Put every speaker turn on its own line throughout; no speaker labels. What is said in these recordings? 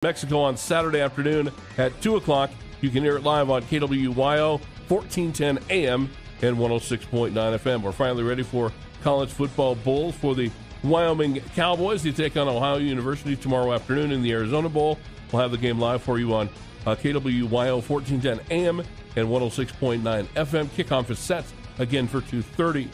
Mexico on Saturday afternoon at 2 o'clock. You can hear it live on KWYO, 1410 AM and 106.9 FM. We're finally ready for college football bowl for the Wyoming Cowboys. They take on Ohio University tomorrow afternoon in the Arizona Bowl. We'll have the game live for you on KWYO, 1410 AM and 106.9 FM. Kickoff is set again for 2:30.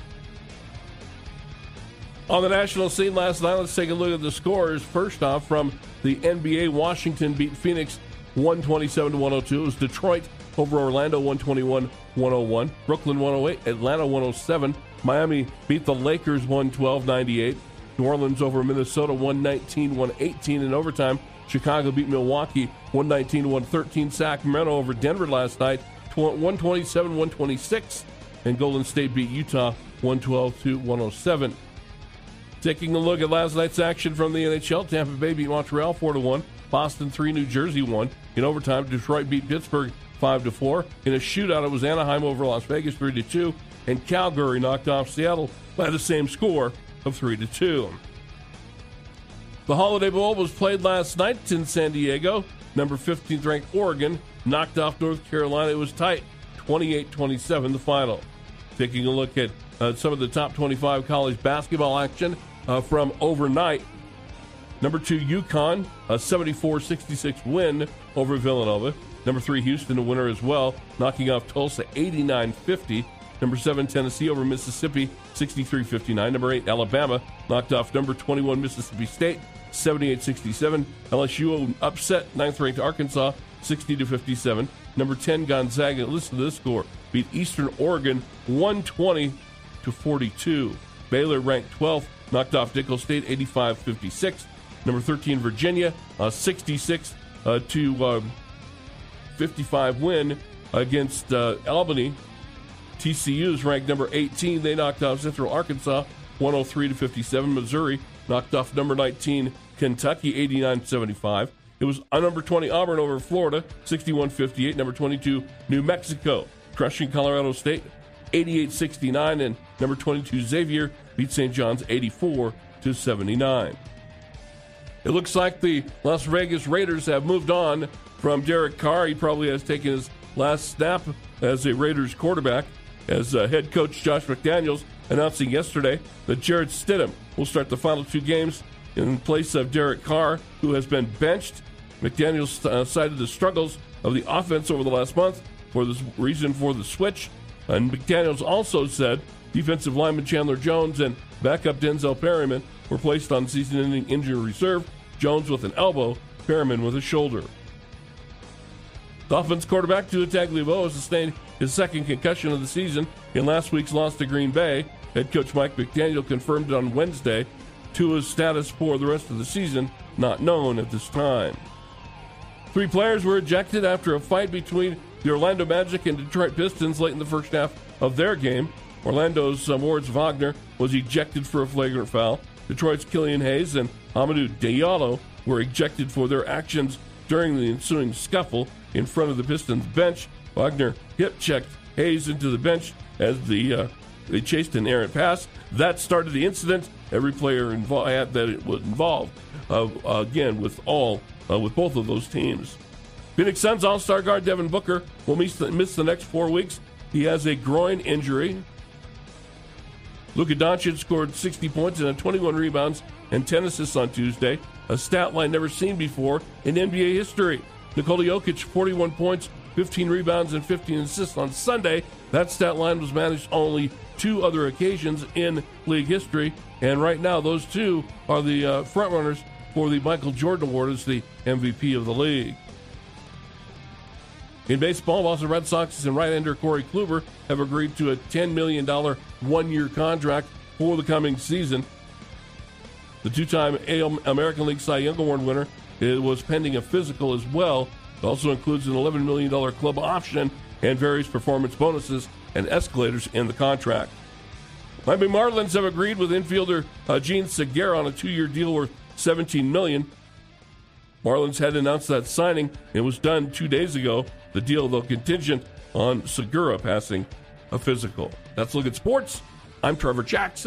On the national scene last night, let's take a look at the scores. First off, from the NBA, Washington beat Phoenix 127-102. It was Detroit over Orlando 121-101. Brooklyn 108, Atlanta 107. Miami beat the Lakers 112-98. New Orleans over Minnesota 119-118 in overtime. Chicago beat Milwaukee 119-113. Sacramento over Denver last night 127-126. And Golden State beat Utah 112-107. Taking a look at last night's action from the NHL, Tampa Bay beat Montreal 4-1. Boston 3, New Jersey 1. In overtime, Detroit beat Pittsburgh 5-4. In a shootout, it was Anaheim over Las Vegas 3-2. And Calgary knocked off Seattle by the same score of 3-2. The Holiday Bowl was played last night in San Diego. Number 15th ranked Oregon knocked off North Carolina. It was tight, 28-27 the final. Taking a look at some of the top 25 college basketball action from overnight. Number 2, UConn, a 74-66 win over Villanova. Number 3, Houston, a winner as well, knocking off Tulsa 89-50. Number 7, Tennessee over Mississippi, 63-59. Number 8, Alabama, knocked off number 21, Mississippi State, 78-67. LSU upset 9th-ranked Arkansas, 60-57. Number 10, Gonzaga, listen to this score, beat Eastern Oregon 120-42. Baylor, ranked 12th, knocked off Nicholls State 85-56. Number 13, Virginia, a 66-55 win against Albany. TCU is ranked number 18. They knocked off Central Arkansas 103-57. Missouri knocked off number 19 Kentucky 89-75. It was number 20 Auburn over Florida 61-58. Number 22 New Mexico crushing Colorado State 88-69, and number 22 Xavier beat St. John's 84-79. It looks like the Las Vegas Raiders have moved on from Derek Carr. He probably has taken his last snap as a Raiders quarterback, as head coach Josh McDaniels announcing yesterday that Jarrett Stidham will start the final 2 games in place of Derek Carr, who has been benched. McDaniels cited the struggles of the offense over the last month for this reason for the switch. And McDaniels also said defensive lineman Chandler Jones and backup Denzel Perryman were placed on season-ending injury reserve. Jones with an elbow, Perryman with a shoulder. Dolphins quarterback Tua Tagovailoa sustained his second concussion of the season in last week's loss to Green Bay. Head coach Mike McDaniel confirmed it on Wednesday. Tua's status for the rest of the season not known at this time. 3 players were ejected after a fight between the Orlando Magic and Detroit Pistons late in the first half of their game. Orlando's Moritz Wagner was ejected for a flagrant foul. Detroit's Killian Hayes and Amadou Diallo were ejected for their actions during the ensuing scuffle in front of the Pistons bench. Wagner hip-checked Hayes into the bench as they chased an errant pass. That started the incident. Every player involved that it was involved. Again, with both of those teams. Phoenix Suns All-Star guard Devin Booker will miss the next 4 weeks. He has a groin injury. Luka Doncic scored 60 points and had 21 rebounds and 10 assists on Tuesday, a stat line never seen before in NBA history. Nikola Jokic, 41 points, 15 rebounds, and 15 assists on Sunday. That stat line was managed only 2 other occasions in league history, and right now those 2 are the frontrunners for the Michael Jordan Award as the MVP of the league. In baseball, Boston Red Sox and right-hander Corey Kluber have agreed to a $10 million one-year contract for the coming season. The 2-time American League Cy Young Award winner was pending a physical as well. It also includes an $11 million club option and various performance bonuses and escalators in the contract. Miami Marlins have agreed with infielder Gene Segura on a 2-year deal worth $17 million. Marlins had announced that signing. It was done 2 days ago. The deal, though, contingent on Segura passing a physical. That's a look at sports. I'm Trevor Jackson.